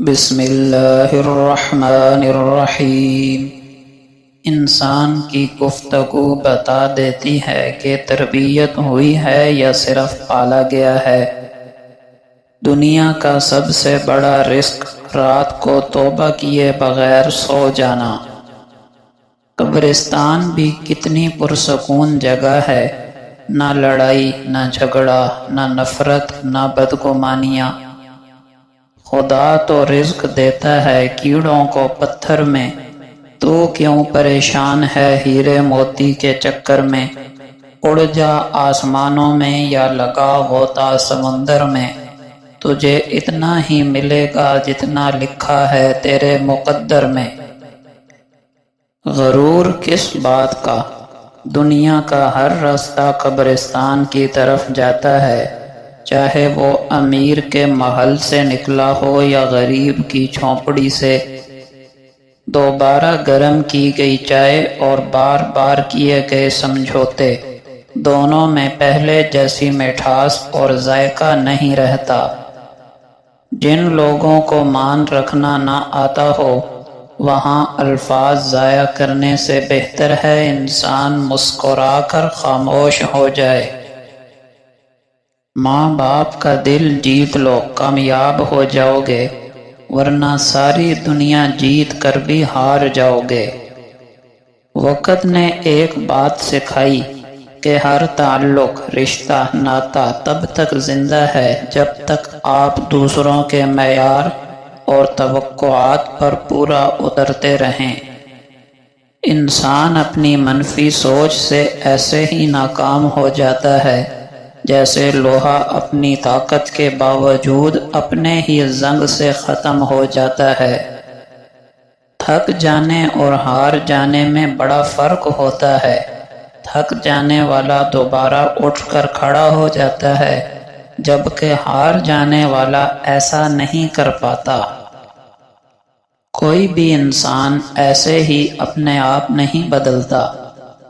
بسم اللہ الرحمن الرحیم۔ انسان کی گفتگو بتا دیتی ہے کہ تربیت ہوئی ہے یا صرف پالا گیا ہے۔ دنیا کا سب سے بڑا رزق رات کو توبہ کیے بغیر سو جانا۔ قبرستان بھی کتنی پرسکون جگہ ہے، نہ لڑائی، نہ جھگڑا، نہ نفرت، نہ بدگمانیاں۔ خدا تو رزق دیتا ہے کیڑوں کو پتھر میں، تو کیوں پریشان ہے ہیرے موتی کے چکر میں؟ اڑ جا آسمانوں میں یا لگا غوطہ سمندر میں، تجھے اتنا ہی ملے گا جتنا لکھا ہے تیرے مقدر میں۔ غرور کس بات کا؟ دنیا کا ہر راستہ قبرستان کی طرف جاتا ہے، چاہے وہ امیر کے محل سے نکلا ہو یا غریب کی جھونپڑی سے۔ دوبارہ گرم کی گئی چائے اور بار بار کیے گئے سمجھوتے، دونوں میں پہلے جیسی مٹھاس اور ذائقہ نہیں رہتا۔ جن لوگوں کو مان رکھنا نہ آتا ہو، وہاں الفاظ ضائع کرنے سے بہتر ہے انسان مسکرا کر خاموش ہو جائے۔ ماں باپ کا دل جیت لو، کامیاب ہو جاؤ گے، ورنہ ساری دنیا جیت کر بھی ہار جاؤ گے۔ وقت نے ایک بات سکھائی کہ ہر تعلق، رشتہ، ناتا تب تک زندہ ہے جب تک آپ دوسروں کے معیار اور توقعات پر پورا اترتے رہیں۔ انسان اپنی منفی سوچ سے ایسے ہی ناکام ہو جاتا ہے جیسے لوہا اپنی طاقت کے باوجود اپنے ہی زنگ سے ختم ہو جاتا ہے۔ تھک جانے اور ہار جانے میں بڑا فرق ہوتا ہے۔ تھک جانے والا دوبارہ اٹھ کر کھڑا ہو جاتا ہے، جبکہ ہار جانے والا ایسا نہیں کر پاتا۔ کوئی بھی انسان ایسے ہی اپنے آپ نہیں بدلتا۔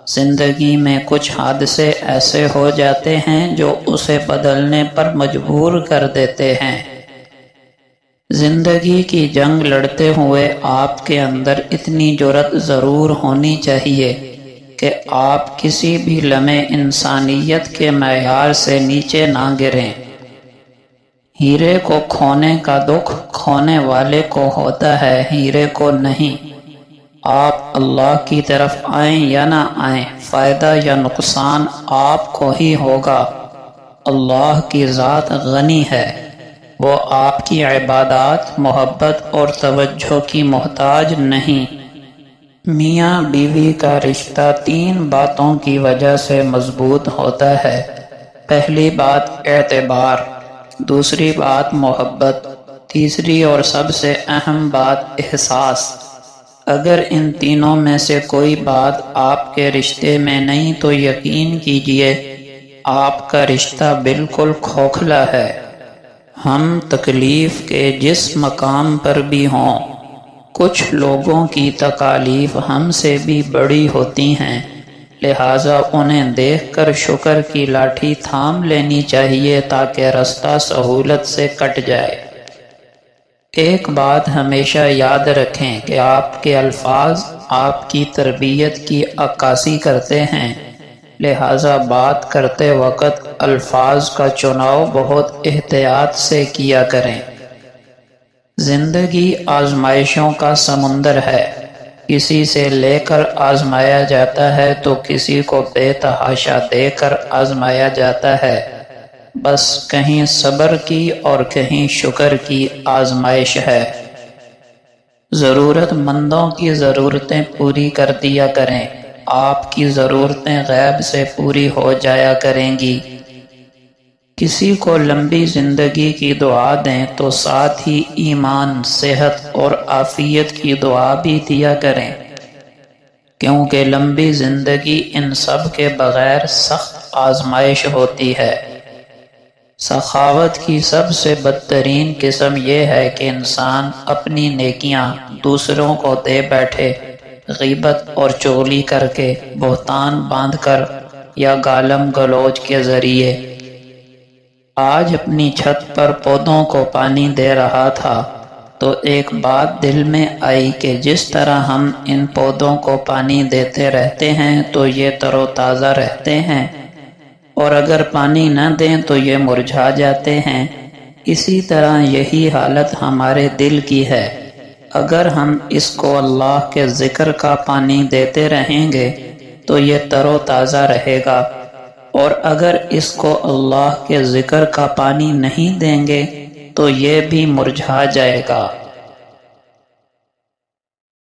زندگی میں کچھ حادثے ایسے ہو جاتے ہیں جو اسے بدلنے پر مجبور کر دیتے ہیں۔ زندگی کی جنگ لڑتے ہوئے آپ کے اندر اتنی جرأت ضرور ہونی چاہیے کہ آپ کسی بھی لمحے انسانیت کے معیار سے نیچے نہ گریں۔ ہیرے کو کھونے کا دکھ کھونے والے کو ہوتا ہے، ہیرے کو نہیں۔ آپ اللہ کی طرف آئیں یا نہ آئیں، فائدہ یا نقصان آپ کو ہی ہوگا۔ اللہ کی ذات غنی ہے، وہ آپ کی عبادات، محبت اور توجہ کی محتاج نہیں۔ میاں بیوی کا رشتہ تین باتوں کی وجہ سے مضبوط ہوتا ہے۔ پہلی بات اعتبار، دوسری بات محبت، تیسری اور سب سے اہم بات احساس۔ اگر ان تینوں میں سے کوئی بات آپ کے رشتے میں نہیں تو یقین کیجئے آپ کا رشتہ بالکل کھوکھلا ہے۔ ہم تکلیف کے جس مقام پر بھی ہوں، کچھ لوگوں کی تکالیف ہم سے بھی بڑی ہوتی ہیں، لہٰذا انہیں دیکھ کر شکر کی لاٹھی تھام لینی چاہیے تاکہ رستہ سہولت سے کٹ جائے۔ ایک بات ہمیشہ یاد رکھیں کہ آپ کے الفاظ آپ کی تربیت کی عکاسی کرتے ہیں، لہٰذا بات کرتے وقت الفاظ کا چناؤ بہت احتیاط سے کیا کریں۔ زندگی آزمائشوں کا سمندر ہے، کسی سے لے کر آزمایا جاتا ہے تو کسی کو بے تحاشا دے کر آزمایا جاتا ہے۔ بس کہیں صبر کی اور کہیں شکر کی آزمائش ہے۔ ضرورت مندوں کی ضرورتیں پوری کر دیا کریں، آپ کی ضرورتیں غیب سے پوری ہو جایا کریں گی۔ کسی کو لمبی زندگی کی دعا دیں تو ساتھ ہی ایمان، صحت اور عافیت کی دعا بھی دیا کریں، کیونکہ لمبی زندگی ان سب کے بغیر سخت آزمائش ہوتی ہے۔ سخاوت کی سب سے بدترین قسم یہ ہے کہ انسان اپنی نیکیاں دوسروں کو دے بیٹھے، غیبت اور چغلی کر کے، بہتان باندھ کر یا گالم گلوچ کے ذریعے۔ آج اپنی چھت پر پودوں کو پانی دے رہا تھا، تو ایک بات دل میں آئی کہ جس طرح ہم ان پودوں کو پانی دیتے رہتے ہیں تو یہ تر و تازہ رہتے ہیں، اور اگر پانی نہ دیں تو یہ مرجھا جاتے ہیں، اسی طرح یہی حالت ہمارے دل کی ہے۔ اگر ہم اس کو اللہ کے ذکر کا پانی دیتے رہیں گے تو یہ تر و تازہ رہے گا، اور اگر اس کو اللہ کے ذکر کا پانی نہیں دیں گے تو یہ بھی مرجھا جائے گا۔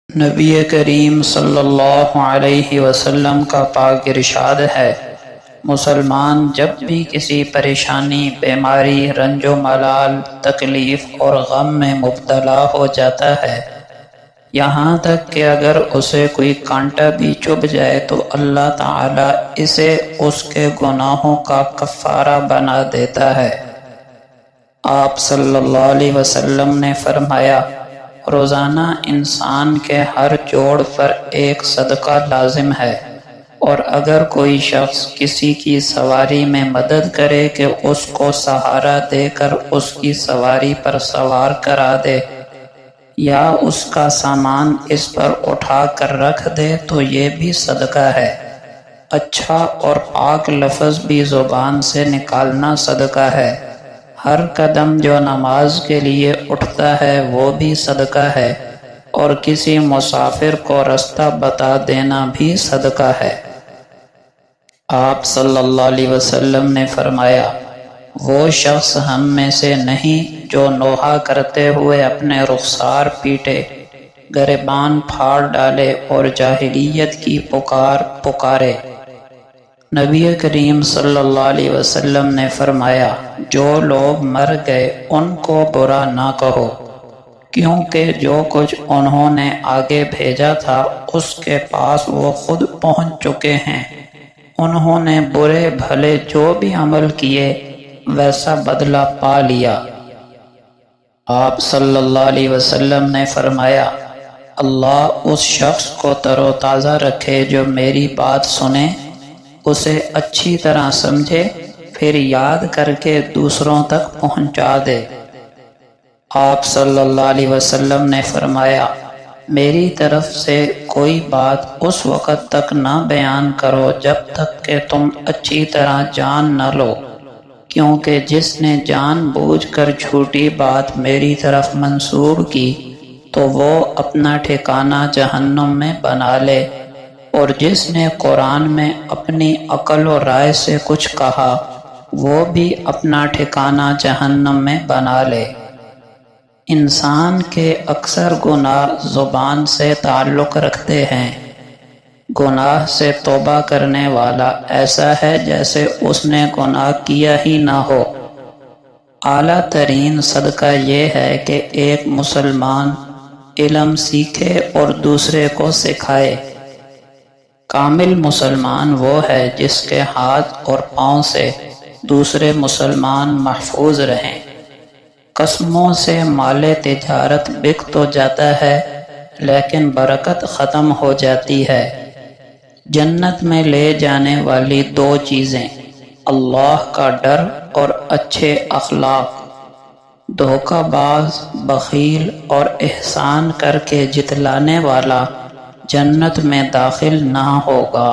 نبی کریم صلی اللہ علیہ وسلم کا پاک ارشاد ہے، مسلمان جب بھی کسی پریشانی، بیماری، رنج و ملال، تکلیف اور غم میں مبتلا ہو جاتا ہے، یہاں تک کہ اگر اسے کوئی کانٹا بھی چبھ جائے تو اللہ تعالیٰ اسے اس کے گناہوں کا کفارہ بنا دیتا ہے۔ آپ صلی اللہ علیہ وسلم نے فرمایا، روزانہ انسان کے ہر جوڑ پر ایک صدقہ لازم ہے، اور اگر کوئی شخص کسی کی سواری میں مدد کرے کہ اس کو سہارا دے کر اس کی سواری پر سوار کرا دے، یا اس کا سامان اس پر اٹھا کر رکھ دے تو یہ بھی صدقہ ہے۔ اچھا اور پاک لفظ بھی زبان سے نکالنا صدقہ ہے۔ ہر قدم جو نماز کے لیے اٹھتا ہے وہ بھی صدقہ ہے، اور کسی مسافر کو رستہ بتا دینا بھی صدقہ ہے۔ آپ صلی اللہ علیہ وسلم نے فرمایا، وہ شخص ہم میں سے نہیں جو نوحہ کرتے ہوئے اپنے رخسار پیٹے، گریبان پھاڑ ڈالے اور جاہلیت کی پکار پکارے۔ نبی کریم صلی اللہ علیہ وسلم نے فرمایا، جو لوگ مر گئے ان کو برا نہ کہو، کیونکہ جو کچھ انہوں نے آگے بھیجا تھا اس کے پاس وہ خود پہنچ چکے ہیں۔ انہوں نے برے بھلے جو بھی عمل کیے ویسا بدلہ پا لیا۔ آپ صلی اللہ علیہ وسلم نے فرمایا، اللہ اس شخص کو تر و تازہ رکھے جو میری بات سنے، اسے اچھی طرح سمجھے، پھر یاد کر کے دوسروں تک پہنچا دے۔ آپ صلی اللہ علیہ وسلم نے فرمایا، میری طرف سے کوئی بات اس وقت تک نہ بیان کرو جب تک کہ تم اچھی طرح جان نہ لو، کیونکہ جس نے جان بوجھ کر جھوٹی بات میری طرف منسوب کی تو وہ اپنا ٹھکانہ جہنم میں بنا لے، اور جس نے قرآن میں اپنی عقل و رائے سے کچھ کہا وہ بھی اپنا ٹھکانہ جہنم میں بنا لے۔ انسان کے اکثر گناہ زبان سے تعلق رکھتے ہیں۔ گناہ سے توبہ کرنے والا ایسا ہے جیسے اس نے گناہ کیا ہی نہ ہو۔ اعلیٰ ترین صدقہ یہ ہے کہ ایک مسلمان علم سیکھے اور دوسرے کو سکھائے۔ کامل مسلمان وہ ہے جس کے ہاتھ اور پاؤں سے دوسرے مسلمان محفوظ رہیں۔ قسموں سے مال تجارت بک تو جاتا ہے لیکن برکت ختم ہو جاتی ہے۔ جنت میں لے جانے والی دو چیزیں، اللہ کا ڈر اور اچھے اخلاق۔ دھوکہ باز، بخیل اور احسان کر کے جتلانے والا جنت میں داخل نہ ہوگا۔